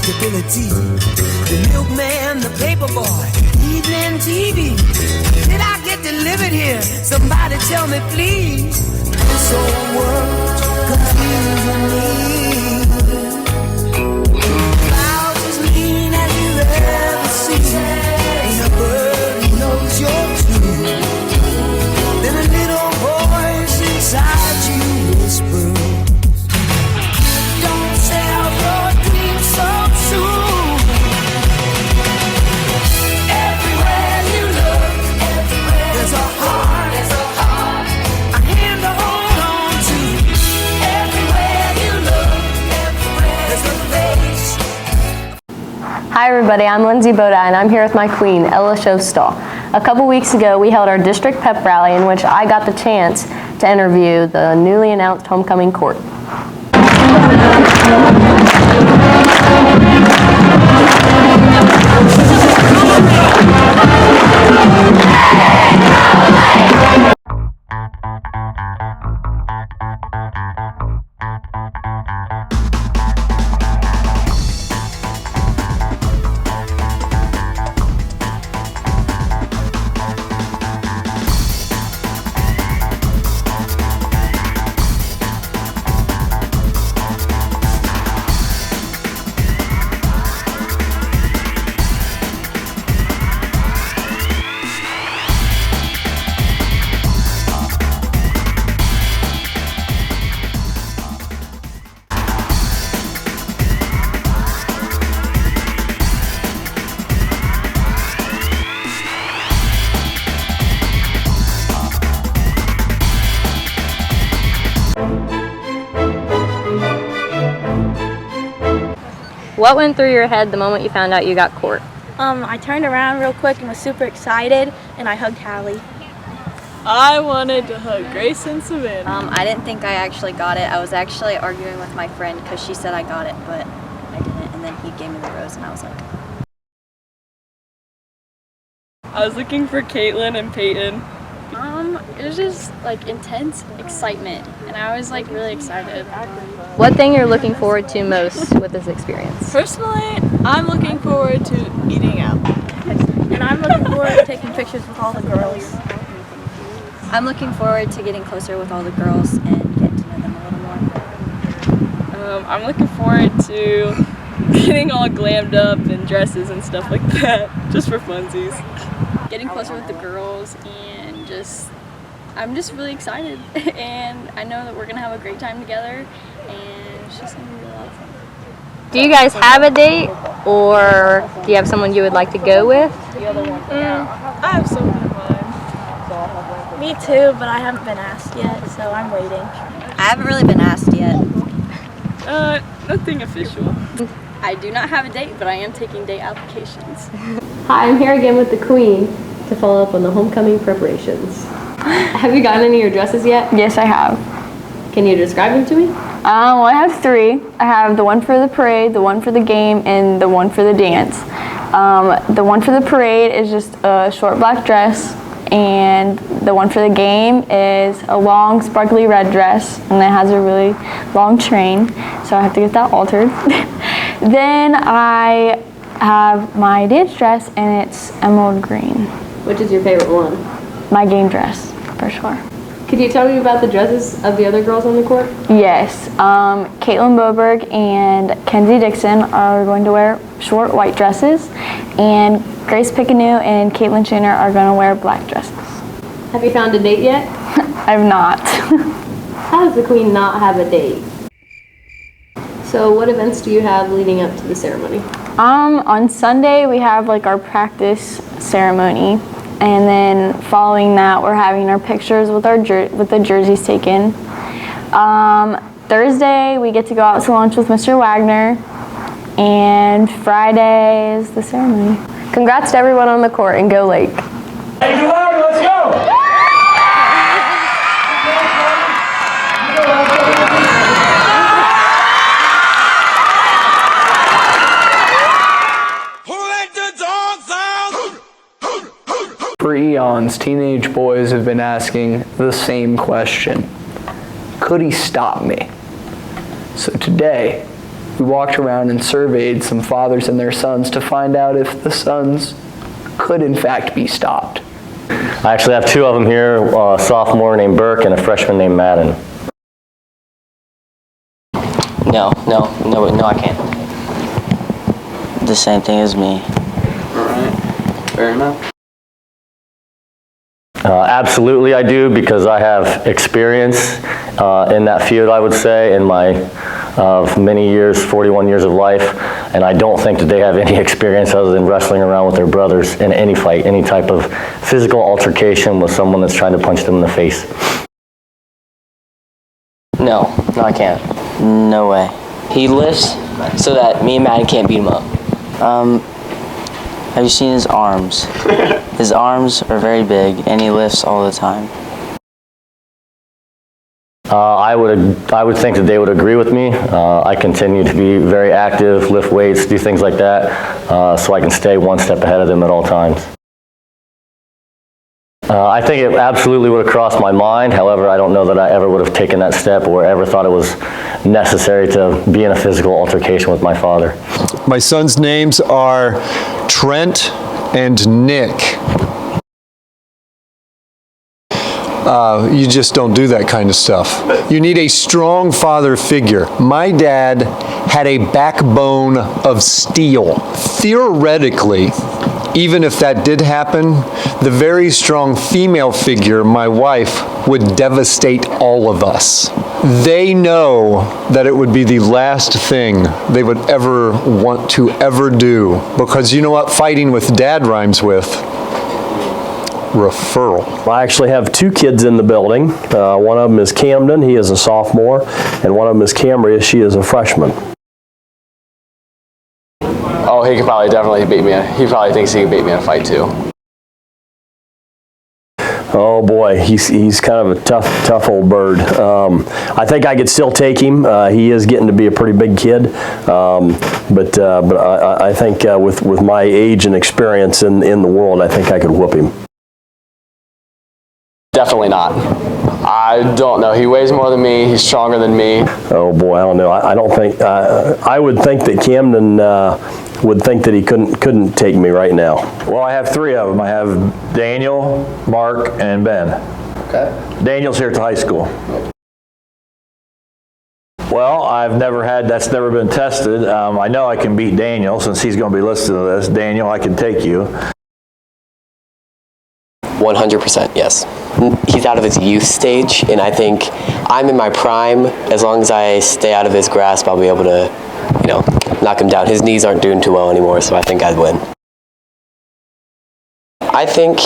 predictability. The milkman, the paper boy, evening TV. Did I get delivered here? Somebody tell me, please. This old world's confusing me. Clouds as mean as you've ever seen. Ain't a bird who knows you're true. Then a little voice inside you whispers, don't sell your dreams so soon. Everywhere you look, there's a heart, a hand to hold on to. Everywhere you look, there's a face. Hi everybody, I'm Lindsay Boda and I'm here with my queen, Ella Showstall. A couple weeks ago we held our district pep rally in which I got the chance to interview the newly announced homecoming court. What went through your head the moment you found out you got court? I turned around real quick and was super excited, and I hugged Hallie. I wanted to hug Grace and Savannah. I didn't think I actually got it. I was actually arguing with my friend because she said I got it, but I didn't, and then he gave me the rose, and I was like... I was looking for Caitlin and Peyton. It was just like intense excitement, and I was like really excited. What thing you're looking forward to most with this experience? Personally, I'm looking forward to eating out. And I'm looking forward to taking pictures with all the girls. I'm looking forward to getting closer with all the girls and getting to know them a little more. I'm looking forward to getting all glammed up in dresses and stuff like that, just for funsies. Getting closer with the girls and I'm just really excited, and I know that we're gonna have a great time together, and it's just gonna be a lot of fun. Do you guys have a date, or do you have someone you would like to go with? I have someone in mind. Me too, but I haven't been asked yet, so I'm waiting. I haven't really been asked yet. Nothing official. I do not have a date, but I am taking date applications. Hi, I'm here again with the queen to follow up on the homecoming preparations. Have you gotten any of your dresses yet? Yes, I have. Can you describe them to me? Well, I have three. I have the one for the parade, the one for the game, and the one for the dance. The one for the parade is just a short black dress, and the one for the game is a long sparkly red dress, and it has a really long train, so I have to get that altered. Then I have my dance dress, and it's emerald green. Which is your favorite one? My game dress, for sure. Could you tell me about the dresses of the other girls on the court? Yes, Caitlin Boberg and Kenzie Dixon are going to wear short white dresses, and Grace Picanew and Caitlin Shaner are going to wear black dresses. Have you found a date yet? I've not. How does the queen not have a date? So what events do you have leading up to the ceremony? On Sunday we have like our practice ceremony, and then following that we're having our pictures with with the jerseys taken. Thursday we get to go out to lunch with Mr. Wagner, and Friday is the ceremony. Congrats to everyone on the court, and go Lake. Hey, July, let's go! For eons, teenage boys have been asking the same question. Could he stop me? So today, We walked around and surveyed some fathers and their sons to find out if the sons could in fact be stopped. I actually have two of them here, a sophomore named Burke and a freshman named Madden. No, I can't. The same thing as me. All right, fair enough. Absolutely I do, because I have experience in that field, I would say, in my many years, 41 years of life, and I don't think that they have any experience other than wrestling around with their brothers in any fight, any type of physical altercation with someone that's trying to punch them in the face. No, I can't. No way. He lifts so that me and Maddie can't beat him up. Have you seen his arms? His arms are very big, and he lifts all the time. I would think that they would agree with me. I continue to be very active, lift weights, do things like that, so I can stay one step ahead of them at all times. I think it absolutely would have crossed my mind. However, I don't know that I ever would have taken that step or ever thought it was necessary to be in a physical altercation with my father. My sons' names are Trent and Nick. You just don't do that kind of stuff. You need a strong father figure. My dad had a backbone of steel. Theoretically, even if that did happen, the very strong female figure, my wife, would devastate all of us. They know that it would be the last thing they would ever want to ever do, because you know what fighting with dad rhymes with? Referral. I actually have two kids in the building. One of them is Camden, he is a sophomore, and one of them is Camry, she is a freshman. Oh, he could probably definitely beat me. He probably thinks he could beat me in a fight too. Oh boy, he's kind of a tough old bird. I think I could still take him. He is getting to be a pretty big kid, but I think with my age and experience in the world, I think I could whoop him. Definitely not. I don't know. He weighs more than me. He's stronger than me. Oh boy, I don't know. I don't think. I would think that Camden would think that he couldn't take me right now. Well, I have three of them. I have Daniel, Mark, and Ben. Okay. Daniel's here at the high school. Well, that's never been tested. I know I can beat Daniel since he's going to be listening to this. Daniel, I can take you. 100%, yes. He's out of his youth stage, and I think I'm in my prime. As long as I stay out of his grasp, I'll be able to, knock him down. His knees aren't doing too well anymore, so I think I'd win. I think,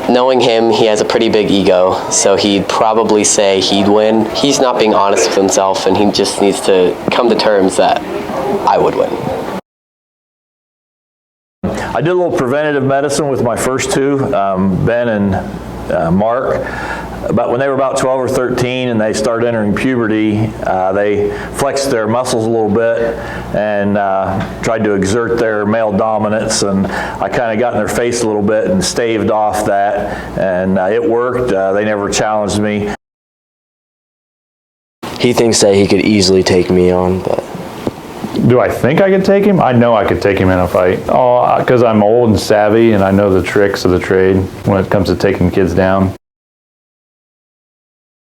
knowing him, he has a pretty big ego, so he'd probably say he'd win. He's not being honest with himself, and he just needs to come to terms that I would win. I did a little preventative medicine with my first two, Ben and Mark. But when they were about 12 or 13 and they started entering puberty, they flexed their muscles a little bit and tried to exert their male dominance, and I kind of got in their face a little bit and staved off that, and it worked. They never challenged me. He thinks that he could easily take me on, but... Do I think I could take him? I know I could take him in a fight. Oh, because I'm old and savvy and I know the tricks of the trade when it comes to taking kids down.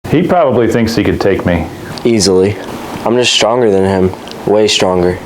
He probably thinks he could take me. Easily. I'm just stronger than him. Way stronger.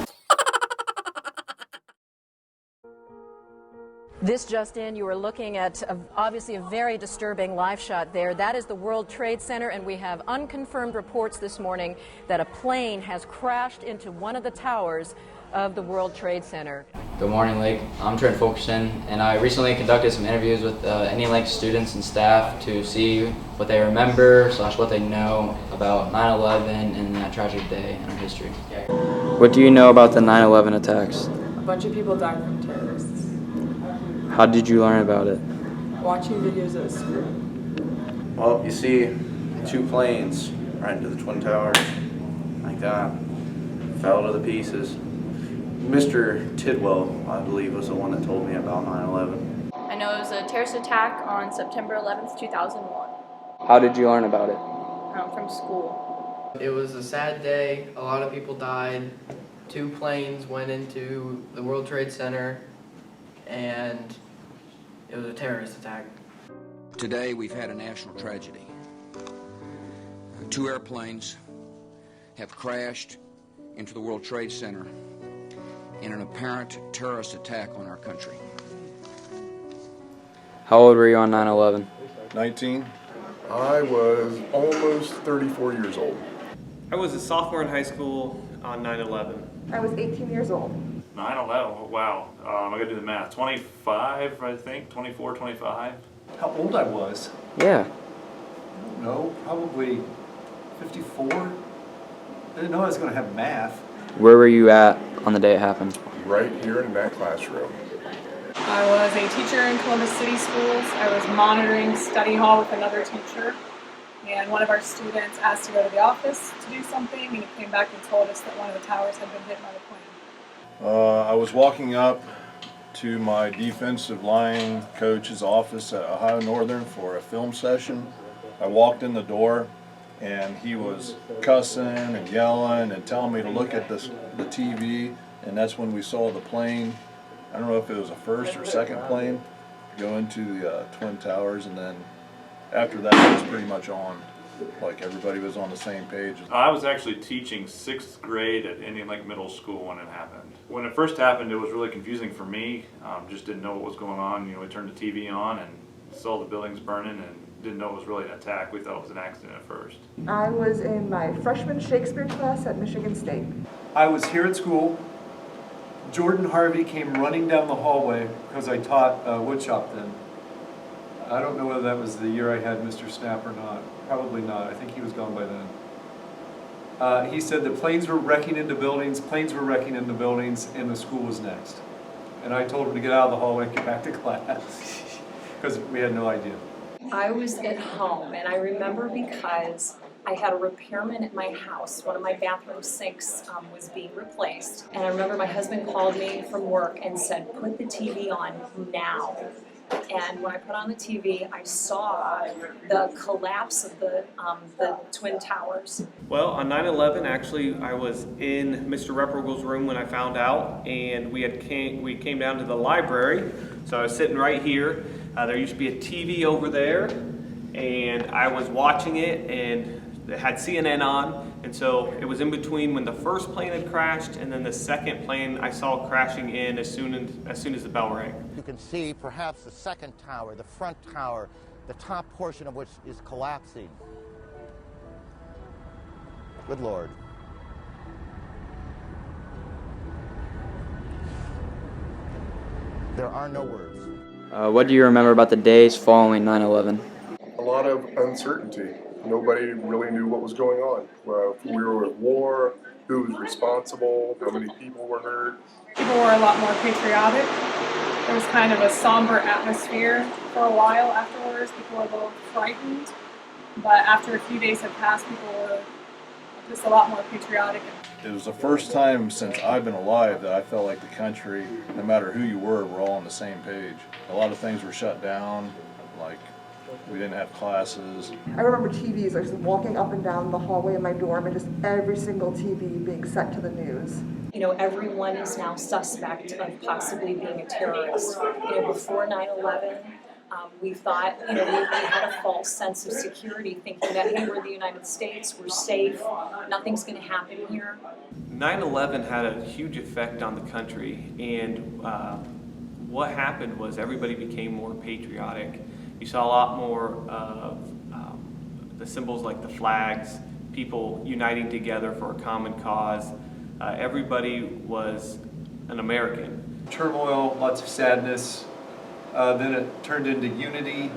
This just in, you are looking at obviously a very disturbing live shot there. That is the World Trade Center, and we have unconfirmed reports this morning that a plane has crashed into one of the towers of the World Trade Center. Good morning, Lake. I'm Trent Fulkerson, and I recently conducted some interviews with any Lake students and staff to see what they remember / what they know about 9/11 and that tragic day in our history. What do you know about the 9/11 attacks? A bunch of people died from terrorists. How did you learn about it? Watching videos at school. Well, you see two planes right into the Twin Towers, like that, fell to the pieces. Mr. Tidwell, I believe, was the one that told me about 9/11. I know it was a terrorist attack on September 11th, 2001. How did you learn about it? From school. It was a sad day. A lot of people died. 2 planes went into the World Trade Center, and it was a terrorist attack. Today we've had a national tragedy. 2 airplanes have crashed into the World Trade Center in an apparent terrorist attack on our country. How old were you on 9/11? 19. I was almost 34 years old. I was a sophomore in high school on 9/11. I was 18 years old. 9/11, wow. I gotta do the math. 25, I think, 24, 25. How old I was? Yeah. I don't know, probably 54. I didn't know I was going to have math. Where were you at on the day it happened? Right here in that classroom. I was a teacher in Columbus City Schools. I was monitoring study hall with another teacher. And one of our students asked to go to the office to do something, and he came back and told us that one of the towers had been hit by the plane. I was walking up to my defensive line coach's office at Ohio Northern for a film session. I walked in the door, and he was cussing and yelling and telling me to look at the TV, and that's when we saw the plane. I don't know if it was a first or second plane go into the Twin Towers, and then after that it was pretty much on. Like everybody was on the same page. I was actually teaching 6th grade at Indian Lake Middle School when it happened. When it first happened, it was really confusing for me. Just didn't know what was going on. You know, we turned the TV on and saw the buildings burning and didn't know it was really an attack. We thought it was an accident at first. I was in my freshman Shakespeare class at Michigan State. I was here at school. Jordan Harvey came running down the hallway because I taught woodshop then. I don't know whether that was the year I had Mr. Snap or not. Probably not. I think he was gone by then. He said that planes were wrecking into buildings, and the school was next. And I told him to get out of the hallway and get back to class because we had no idea. I was at home, and I remember because I had a repairman at my house. One of my bathroom sinks was being replaced. And I remember my husband called me from work and said, put the TV on now. And when I put on the TV, I saw the collapse of the Twin Towers. Well, on 9/11, actually, I was in Mr. Reppergle's room when I found out, and we came down to the library. So I was sitting right here. There used to be a TV over there, and I was watching it, and it had CNN on, and so it was in between when the first plane had crashed and then the second plane I saw crashing in as soon as the bell rang. You can see perhaps the second tower, the front tower, the top portion of which is collapsing. Good Lord. There are no words. What do you remember about the days following 9/11? A lot of uncertainty. Nobody really knew what was going on. We were at war, who was responsible, how many people were hurt. People were a lot more patriotic. There was kind of a somber atmosphere for a while afterwards. People were a little frightened, but after a few days had passed, people were just a lot more patriotic. It was the first time since I've been alive that I felt like the country, no matter who you were all on the same page. A lot of things were shut down, like we didn't have classes. I remember TVs, I was walking up and down the hallway in my dorm and just every single TV being set to the news. You know, everyone is now suspect of possibly being a terrorist. You know, before 9/11, we thought, you know, we had a false sense of security, thinking that, hey, we're the United States, we're safe, nothing's going to happen here. 9/11 had a huge effect on the country, and what happened was everybody became more patriotic. You saw a lot more of the symbols like the flags, people uniting together for a common cause. Everybody was an American. Turmoil, lots of sadness. Then it turned into unity,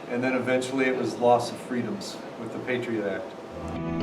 and then eventually it was loss of freedoms with the Patriot Act.